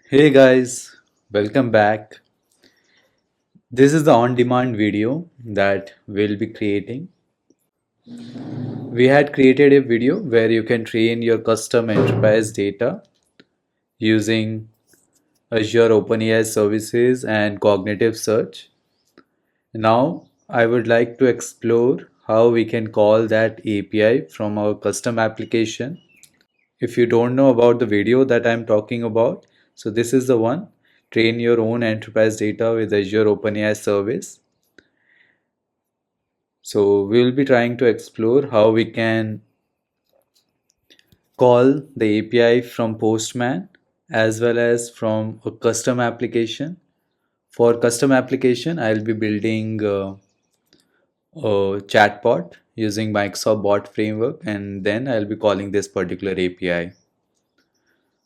Hey guys, welcome back. This is the on-demand video that we'll be creating. We had created a video where you can train your custom enterprise data using Azure OpenAI services and cognitive search. Now, I would like to explore how we can call that API from our custom application. If you don't know about the video that I'm talking about, so this is the one. Train your own enterprise data with Azure OpenAI Service. So we'll be trying to explore how we can call the API from Postman as well as from a custom application. For custom application, I'll be building a chatbot using Microsoft Bot Framework, and then I'll be calling this particular API.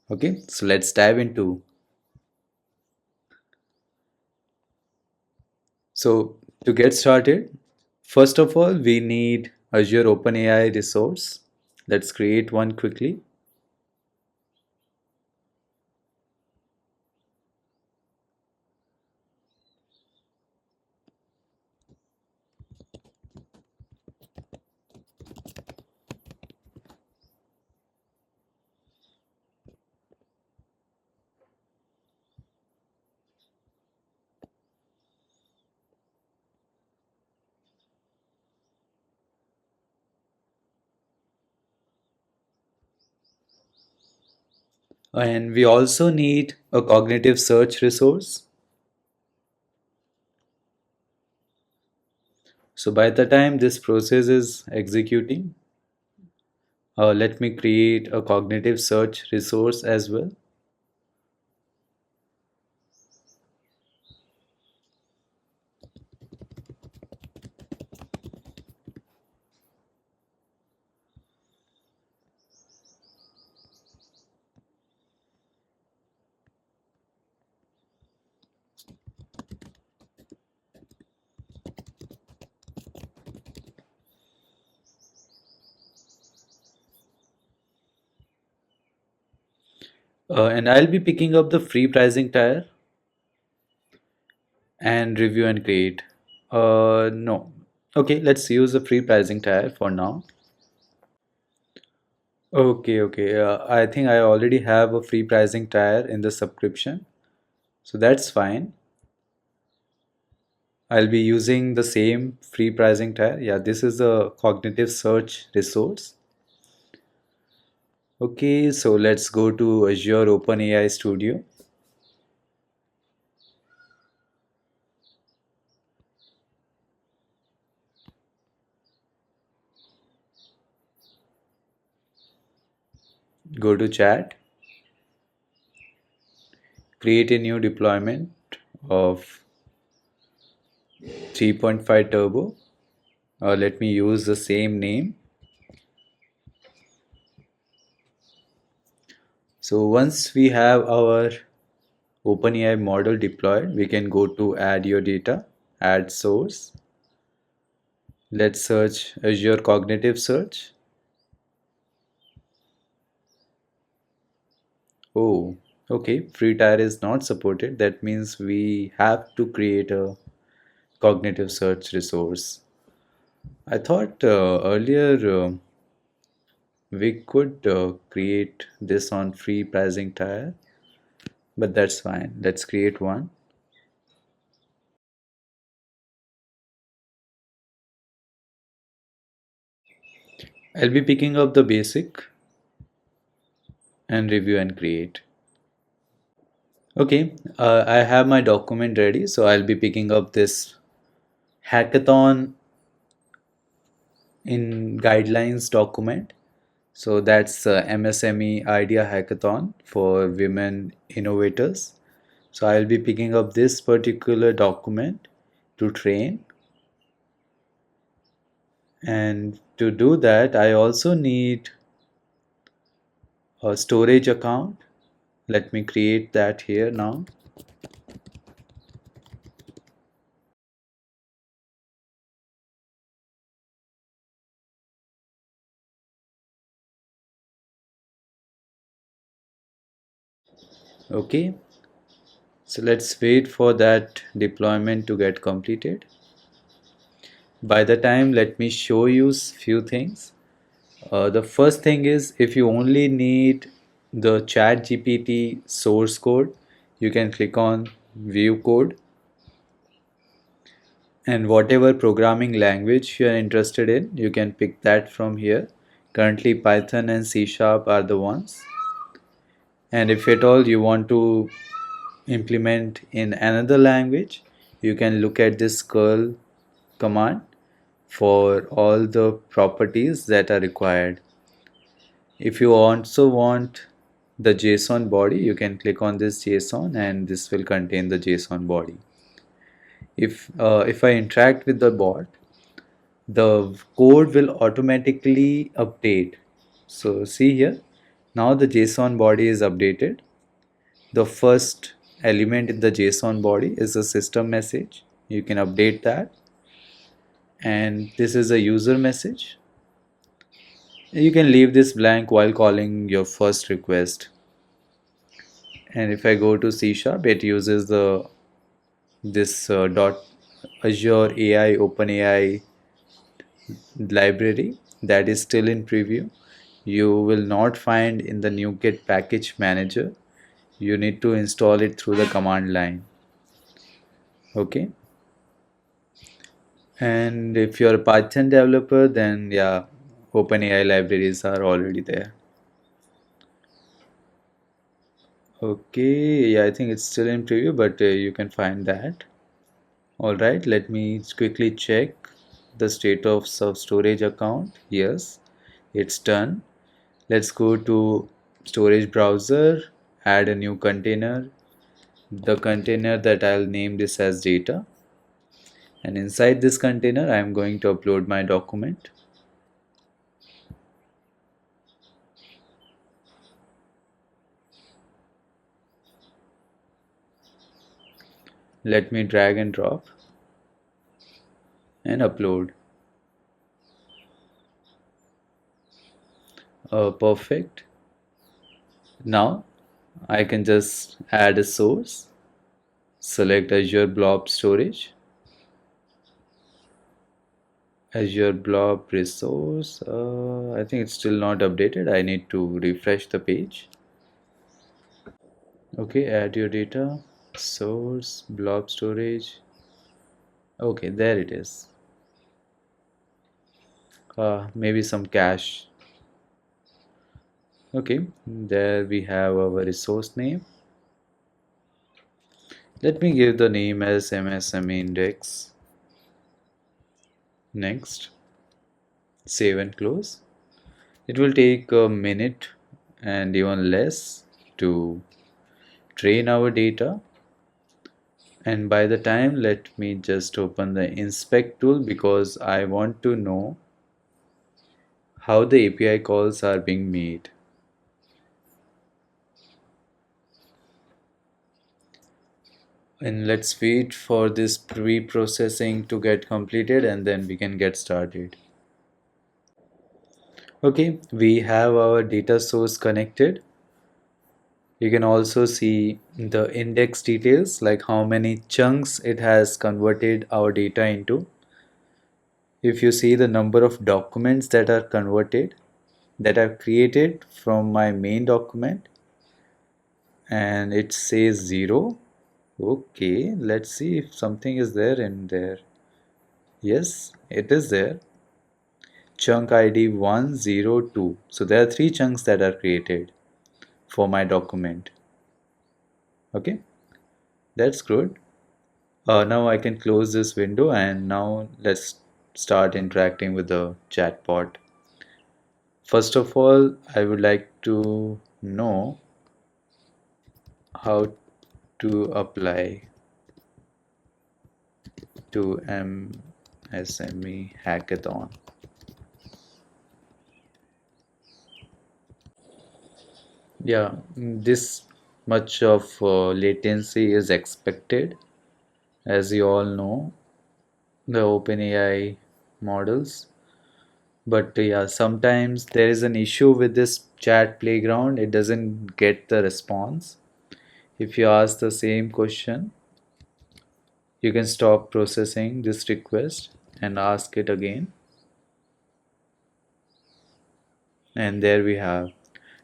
Okay, so let's dive into. So to get started, first of all, we need Azure OpenAI resource. Let's create one quickly. And we also need a cognitive search resource. So by the time this process is executing, let me create a cognitive search resource as well. And I'll be picking up the free pricing tier and review and create. No. Okay, let's use the free pricing tier for now. Okay. I think I already have a free pricing tier in the subscription. So that's fine. I'll be using the same free pricing tier. Yeah, this is a cognitive search resource. Okay, so let's go to Azure OpenAI Studio. Go to chat, create a new deployment of 3.5 turbo. Let me use the same name. So once we have our OpenAI model deployed, we can go to add your data, add source. Let's search Azure Cognitive Search. Oh, okay, free tier is not supported. That means we have to create a cognitive search resource. I thought earlier we could create this on free pricing tier, but that's fine. Let's create one. I'll be picking up the basic and review and create. Okay, I have my document ready, so I'll be picking up this hackathon in guidelines document. So that's MSME Idea Hackathon for women innovators. So I'll be picking up this particular document to train. And to do that, I also need a storage account. Let me create that here now. Okay. So let's wait for that deployment to get completed. By the time, let me show you few things. The first thing is, if you only need the ChatGPT source code, you can click on view code, and whatever programming language you are interested in, you can pick that from here. Currently Python and C# are the ones, and if at all you want to implement in another language, you can look at this curl command for all the properties that are required. If you also want the JSON body, you can click on this JSON and this will contain the JSON body. If I interact with the bot, the code will automatically update. So see here, now the JSON body is updated. The first element in the JSON body is a system message. You can update that. And this is a user message. You can leave this blank while calling your first request. And if I go to C#, it uses the this dot Azure AI OpenAI library that is still in preview. You will not find in the NuGet package manager. You need to install it through the command line. Okay. And if you're a Python developer, then yeah, OpenAI libraries are already there. Okay, yeah, I think it's still in preview, but you can find that. All right, let me quickly check the state of storage account. Yes, it's done. Let's go to storage browser, add a new container. The container that I'll name this as data. And inside this container, I'm going to upload my document. Let me drag and drop and upload. Perfect. Now I can just add a source, select Azure Blob storage, Azure Blob resource. I think it's still not updated. I need to refresh the page. Okay, add your data, source, Blob storage. Okay, there it is. Maybe some cache. Okay, there we have our resource name. Let me give the name as MSME index. Next, save and close. It will take a minute and even less to train our data. And by the time, let me just open the inspect tool because I want to know how the API calls are being made. And let's wait for this pre-processing to get completed and then we can get started. Okay, we have our data source connected. You can also see the index details, like how many chunks it has converted our data into. If you see the number of documents that are converted, that are created from my main document, and it says 0. Okay, let's see if something is there in there. Yes, it is there. Chunk ID 102. So there are 3 chunks that are created for my document. Okay, that's good. Now I can close this window and now let's start interacting with the chatbot. First of all, I would like to know how to apply to MSME hackathon. Yeah, this much of latency is expected, as you all know, the OpenAI models. But yeah, sometimes there is an issue with this chat playground. It doesn't get the response. If you ask the same question, you can stop processing this request and ask it again. And there we have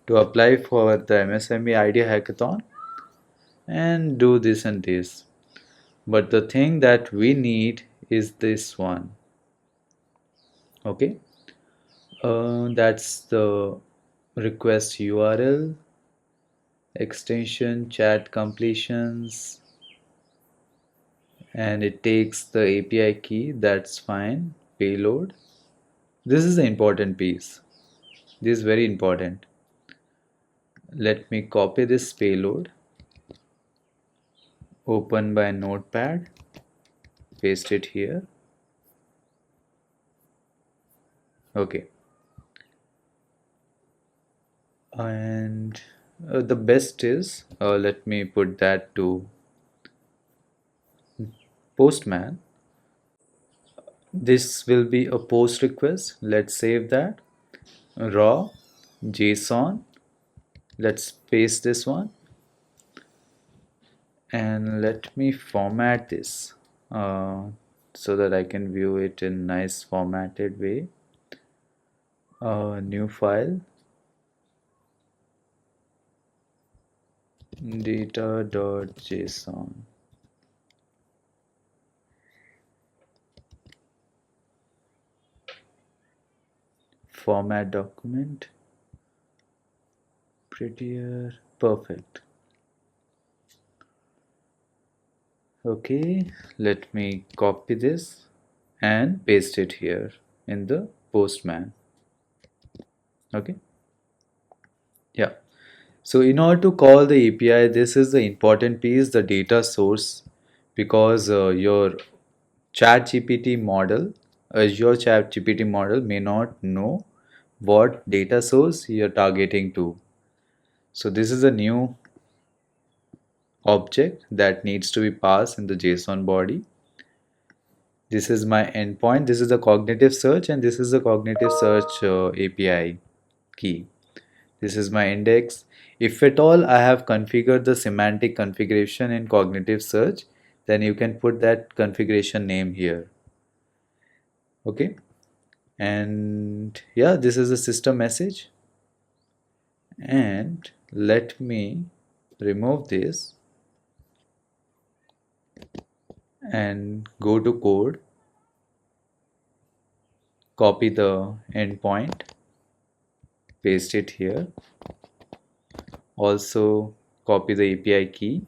to apply for the MSME idea hackathon and do this and this. But the thing that we need is this one. Okay, that's the request URL, extension, chat completions, and it takes the API key. That's fine. Payload. This is the important piece. This is very important. Let me copy this payload, open by notepad, paste it here. Okay, and the best is let me put that to Postman. This will be a post request. Let's save that. Raw JSON. Let's paste this one and let me format this so that I can view it in nice formatted way. New file, data.json. Format document, prettier, perfect. Okay, let me copy this and paste it here in the Postman. Okay, yeah. So in order to call the API, this is the important piece, the data source, because your ChatGPT model, Azure ChatGPT model may not know what data source you're targeting to. So this is a new object that needs to be passed in the JSON body. This is my endpoint. This is the cognitive search, and this is the cognitive search API key. This is my index. If at all I have configured the semantic configuration in cognitive search, then you can put that configuration name here. Okay. And yeah, this is the system message. And let me remove this and go to code, copy the endpoint, paste it here. Also copy the API key,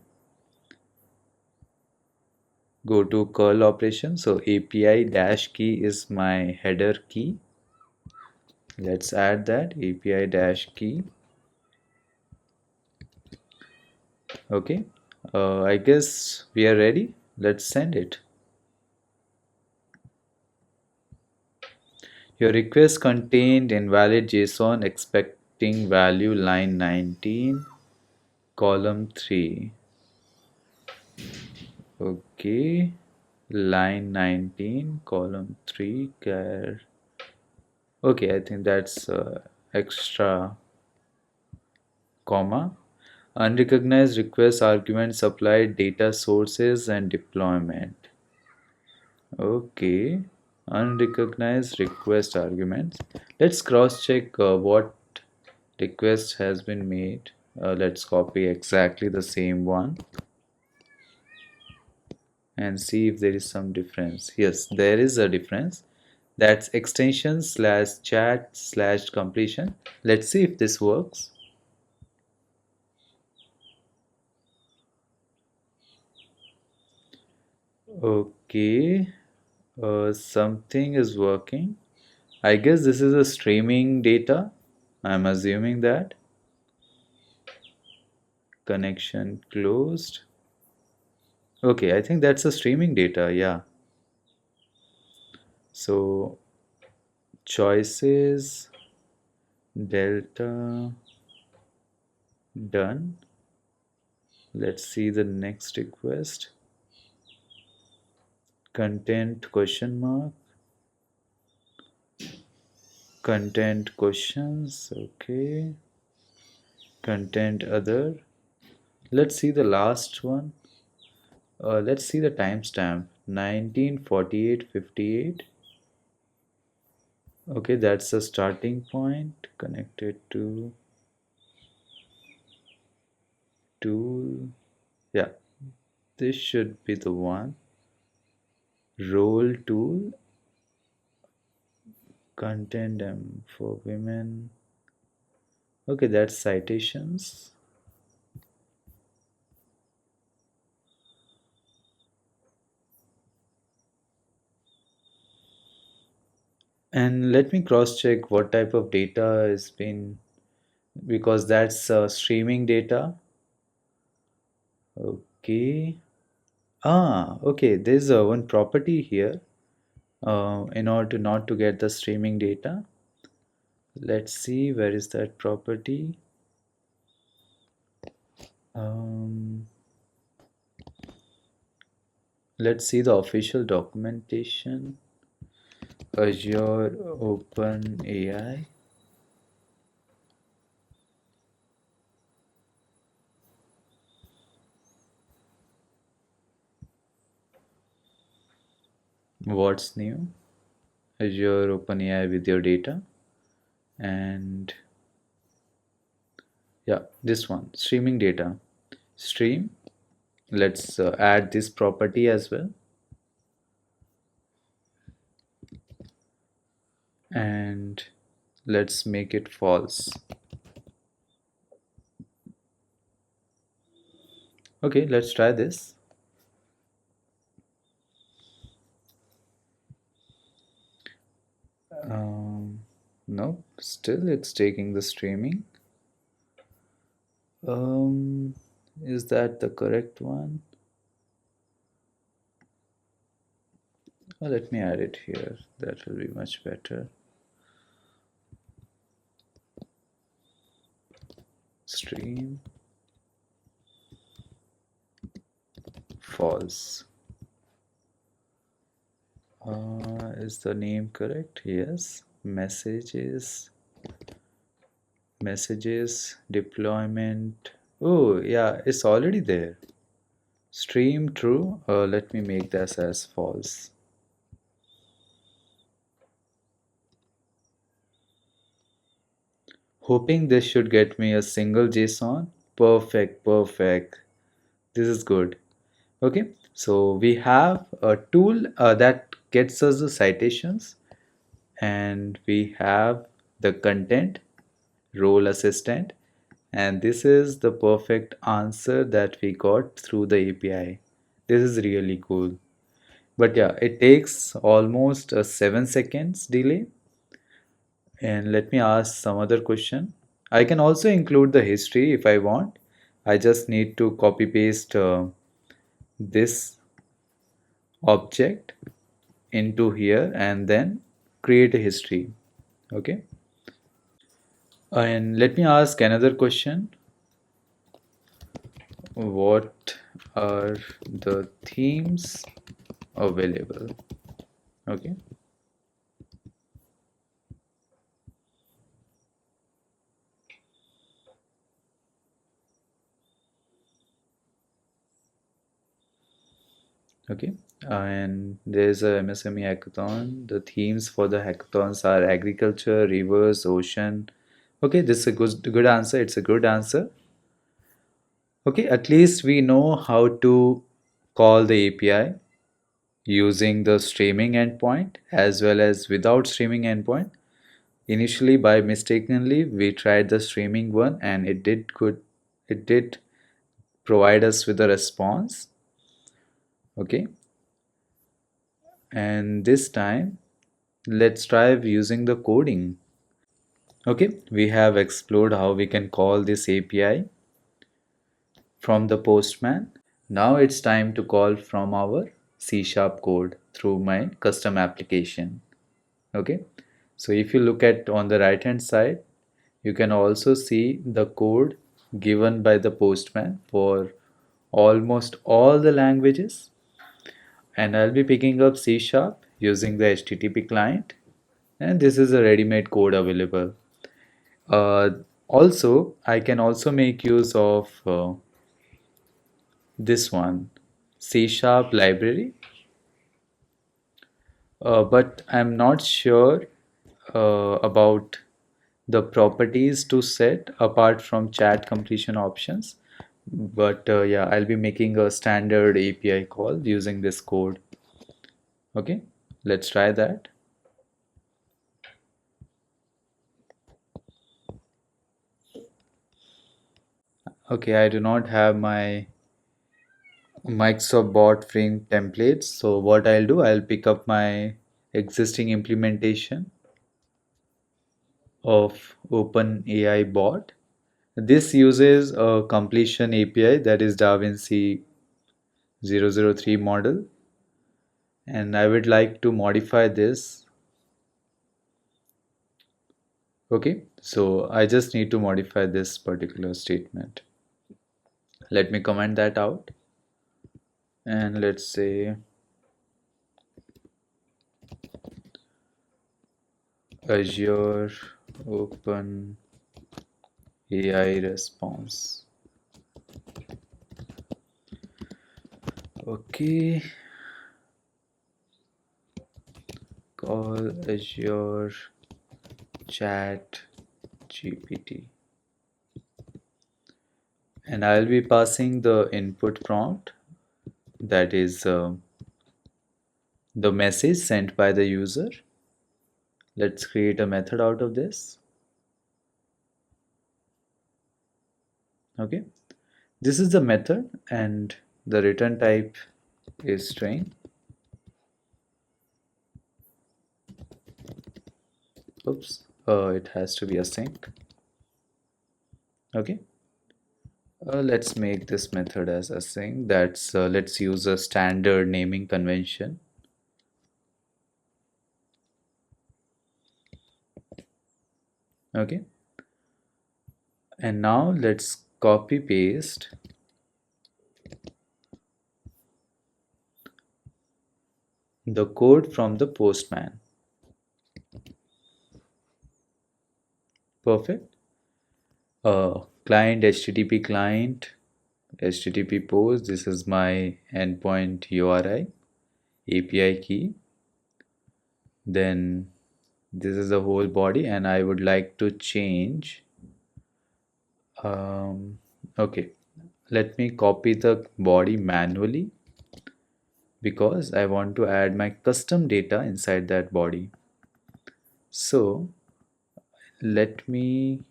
go to curl operation. So API dash key is my header key. Let's add that API dash key. Okay, I guess we are ready. Let's send it. Your request contained invalid JSON expecting value line 19, column 3. Okay, line 19, column 3, care. Okay, I think that's extra comma. Unrecognized request argument supplied data sources and deployment. Okay, unrecognized request arguments. Let's cross check what request has been made. Let's copy exactly the same one and see if there is some difference. Yes, there is a difference. That's extension slash chat slash completion. Let's see if this works. Okay, something is working. I guess this is a streaming data. I'm assuming that. Connection closed. Okay, I think that's a streaming data. Yeah. So choices, delta, done. Let's see the next request. Content question mark. Content questions. Okay. Content other. Let's see the last one. Let's see the timestamp 1948:58. Okay, that's the starting point connected to tool. Yeah, this should be the one. Role tool, content for women. Okay, that's citations. And let me cross check what type of data has been, because that's streaming data. Okay. Okay. There's one property here. In order to not to get the streaming data, let's see where is that property. Um, let's see the official documentation. Azure OpenAI. What's new? Azure OpenAI with your data. And yeah, this one, streaming data. Stream. Let's add this property as well. And let's make it false. Okay, let's try this. Nope, still it's taking the streaming. Um, is that the correct one? Let me add it here. That will be much better. Stream false. Is the name correct? Yes. Messages, deployment. Oh, yeah, it's already there. Stream true. Let me make this as false. Hoping this should get me a single JSON. Perfect, perfect. This is good. Okay, so we have a tool that gets us the citations, and we have the content, role assistant, and this is the perfect answer that we got through the API. This is really cool. But yeah, it takes almost a 7 seconds delay. And let me ask some other question. I can also include the history if I want. I just need to copy paste this object into here and then create a history. Okay. And let me ask another question. What are the themes available? Okay. Okay. And there's a MSME hackathon. The themes for the hackathons are agriculture, rivers, ocean. Okay, this is a good answer. It's a good answer. Okay, at least we know how to call the API using the streaming endpoint as well as without streaming endpoint. Initially, by mistakenly, we tried the streaming one and it did good. It did provide us with a response. Okay, and this time let's try using the coding. Okay, we have explored how we can call this API from the Postman. Now it's time to call from our C# code through my custom application. Okay, so if you look at on the right hand side, you can also see the code given by the Postman for almost all the languages, and I'll be picking up C# using the HTTP client, and this is a ready-made code available. Uh, Also, I can also make use of this one, C sharp library, but I'm not sure about the properties to set apart from chat completion options. But yeah, I'll be making a standard API call using this code. Okay, let's try that. Okay, I do not have my Microsoft bot frame templates. So what I'll do, I'll pick up my existing implementation of OpenAI bot. This uses a completion API, that is DaVinci 003 model, and I would like to modify this. Okay, so I just need to modify this particular statement. Let me comment that out, and let's say Azure OpenAI response. Okay, call Azure Chat GPT, and I'll be passing the input prompt, that is the message sent by the user. Let's create a method out of this. Okay, this is the method, and the return type is string. Oops, it has to be async. Okay, let's make this method as async. That's let's use a standard naming convention. Okay, and now let's copy paste the code from the postman. Perfect. Client HTTP client HTTP post. This is my endpoint URI API key. Then this is the whole body, and I would like to change. Okay, let me copy the body manually because I want to add my custom data inside that body. So let me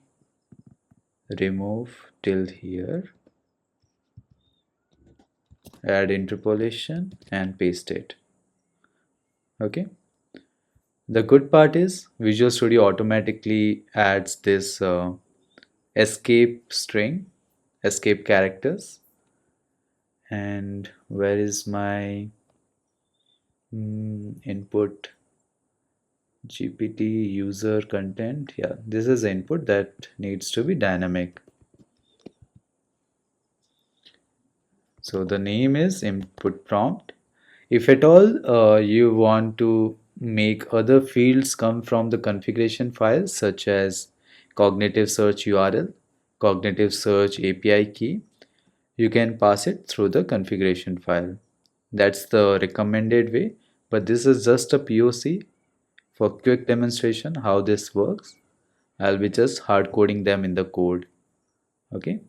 remove till here, add interpolation and paste it. Okay, the good part is Visual Studio automatically adds this escape string, escape characters. And where is my input GPT user content? Yeah, this is input that needs to be dynamic. So the name is input prompt. If at all you want to make other fields come from the configuration files, such as cognitive search URL, cognitive search API key, you can pass it through the configuration file. That's the recommended way, but this is just a POC for quick demonstration how this works. I'll be just hard coding them in the code. Okay,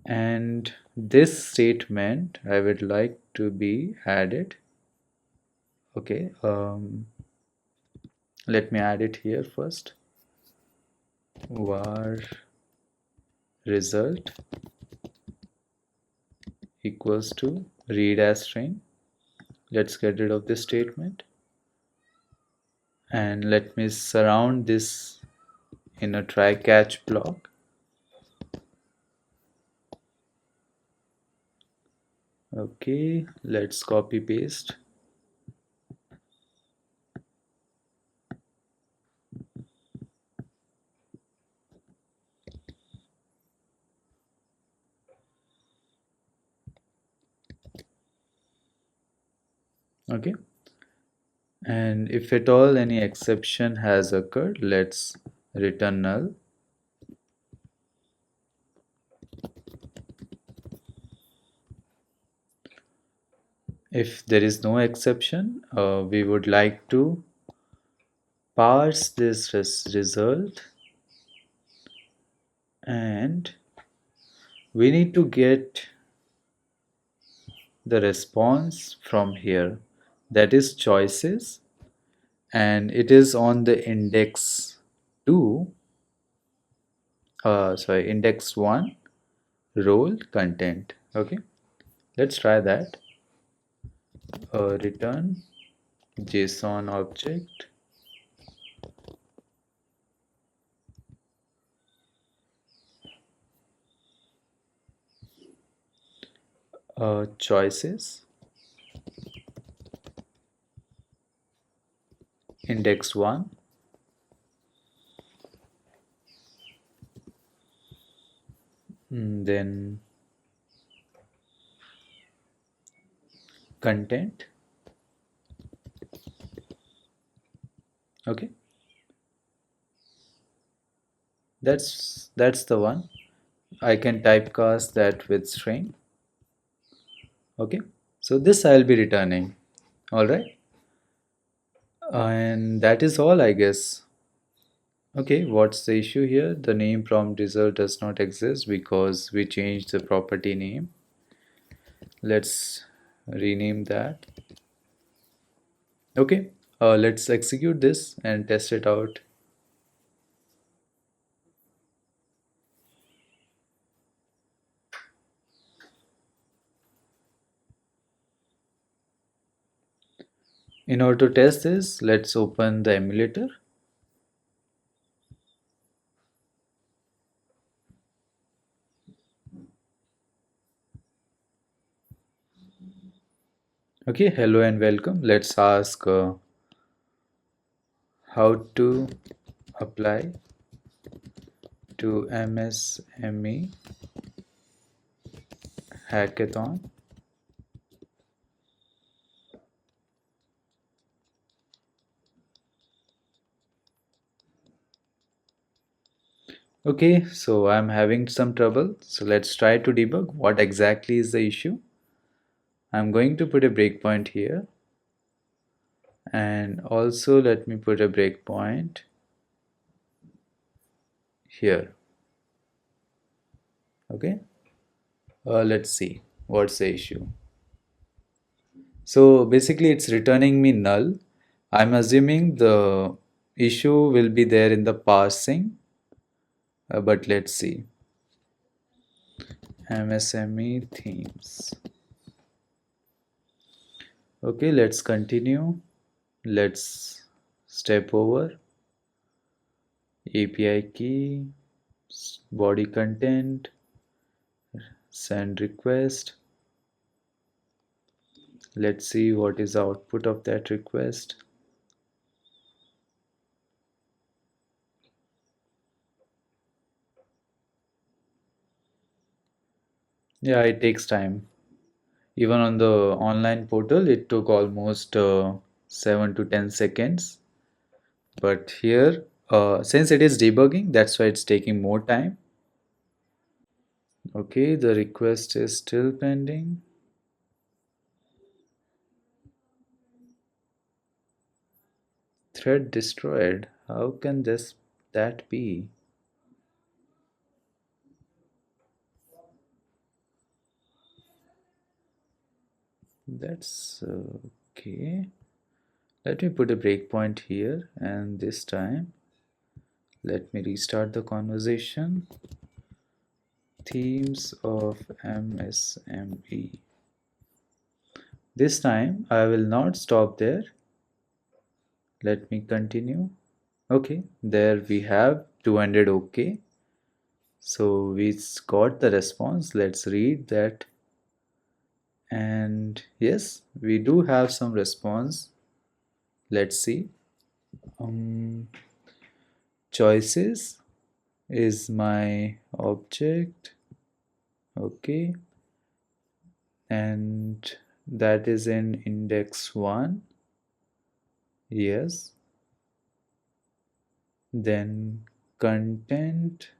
and this statement I would like to be added. Okay, let me add it here first. Var result equals to read as string. Let's get rid of this statement, and let me surround this in a try catch block. Okay, let's copy paste. Okay, and if at all any exception has occurred, let's return null. If there is no exception, we would like to parse this result, and we need to get the response from here, that is choices, and it is on the index 2, index 1 role content. Okay, let's try that. Return JSON object, choices, index 1, then content. Okay, that's the one. I can typecast that with string. Okay, so this I'll be returning. All right, and that is all, I guess. Okay, what's the issue here? The name prompt result does not exist because we changed the property name. Let's rename that. Okay, let's execute this and test it out. In order to test this, let's open the emulator. Okay, hello and welcome. Let's ask how to apply to MSME hackathon. Okay, so I'm having some trouble. So let's try to debug what exactly is the issue. I'm going to put a breakpoint here, and also let me put a breakpoint here. Okay, let's see what's the issue. So basically it's returning me null. I'm assuming the issue will be there in the parsing, but let's see. MSME themes. Okay, let's continue. Let's step over API key, body content, send request. Let's see what is the output of that request. Yeah, it takes time. Even on the online portal, it took almost 7 to 10 seconds. But here, since it is debugging, that's why it's taking more time. Okay, the request is still pending. Thread destroyed. How can that be? That's okay. Let me put a breakpoint here, and this time let me restart the conversation. Themes of MSME. This time I will not stop there. Let me continue. Okay, there we have 200 OK. So we got the response. Let's read that. And yes, we do have some response. Let's see. Choices is my object. Okay, and that is in index 1. Yes, then content,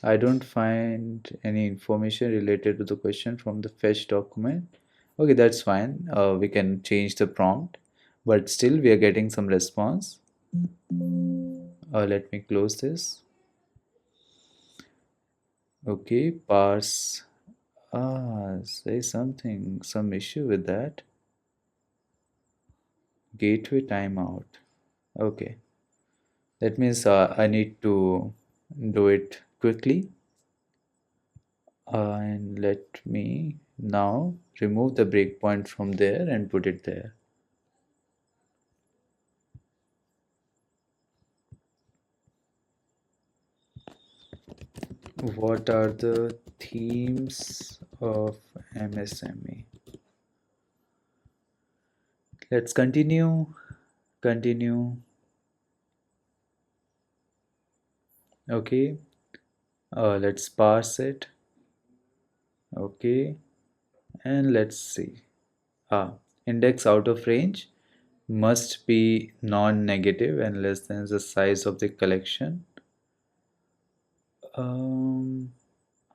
I don't find any information related to the question from the fetch document. Okay, that's fine. We can change the prompt, but still we are getting some response. Let me close this. Okay, parse. Say something, some issue with that. Gateway timeout. Okay, that means I need to do it quickly. And let me now remove the breakpoint from there and put it there. What are the themes of MSME? Let's continue. Okay, let's parse it. Okay, and let's see. Index out of range must be non-negative and less than the size of the collection. Um,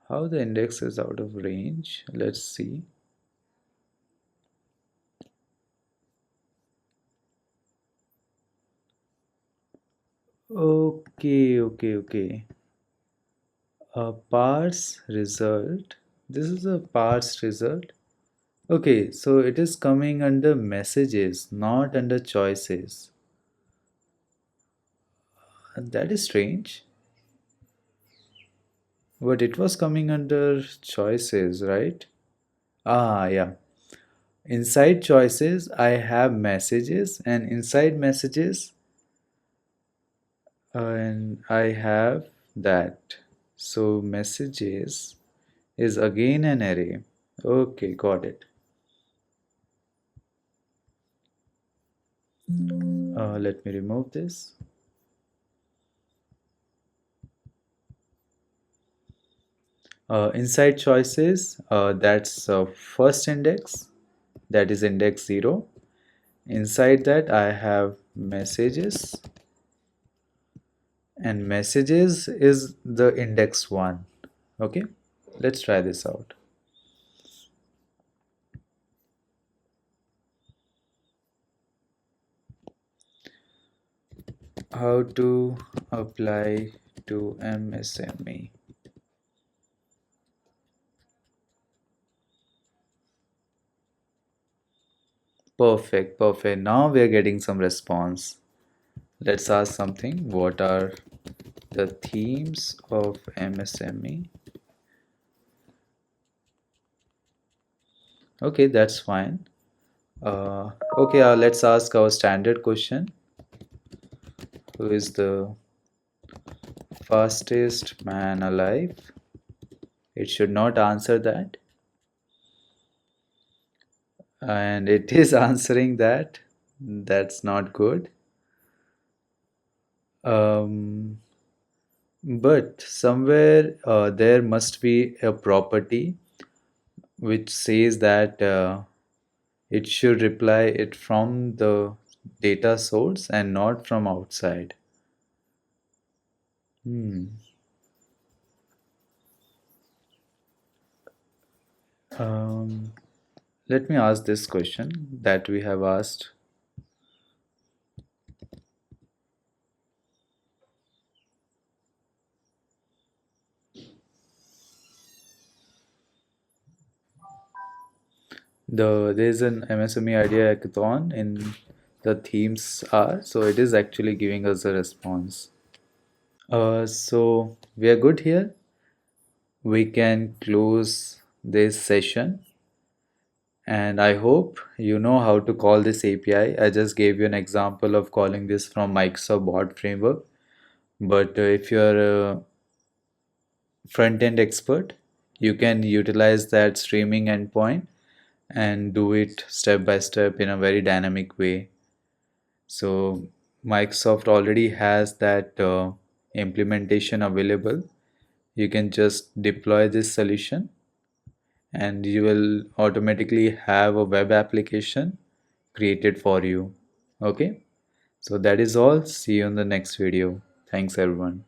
how the index is out of range? Let's see. Okay. A parse result. This is a parse result. Okay, so it is coming under messages, not under choices. And that is strange. But it was coming under choices, right? Yeah. Inside choices, I have messages, and inside messages, and I have that. So messages is again an array. Okay, got it. Let me remove this. Inside choices, that's first index, that is index 0. Inside that, I have messages, and messages is the index 1. Okay, let's try this out. How to apply to MSME. Perfect. Now we are getting some response. Let's ask something. What are the themes of MSME? Okay, that's fine. Okay, let's ask our standard question. Who is the fastest man alive? It should not answer that. And it is answering that. That's not good. Um, but somewhere there must be a property which says that it should reply it from the data source and not from outside. Hmm. Um, Let me ask this question that we have asked. There's an MSME idea hackathon in the themes are, so it is actually giving us a response. So we are good here. We can close this session, and I hope you know how to call this API. I just gave you an example of calling this from Microsoft Bot Framework. But if you're a front end expert, you can utilize that streaming endpoint and do it step by step in a very dynamic way. So Microsoft already has that implementation available. You can just deploy this solution and you will automatically have a web application created for you. Okay, so that is all. See you in the next video. Thanks everyone.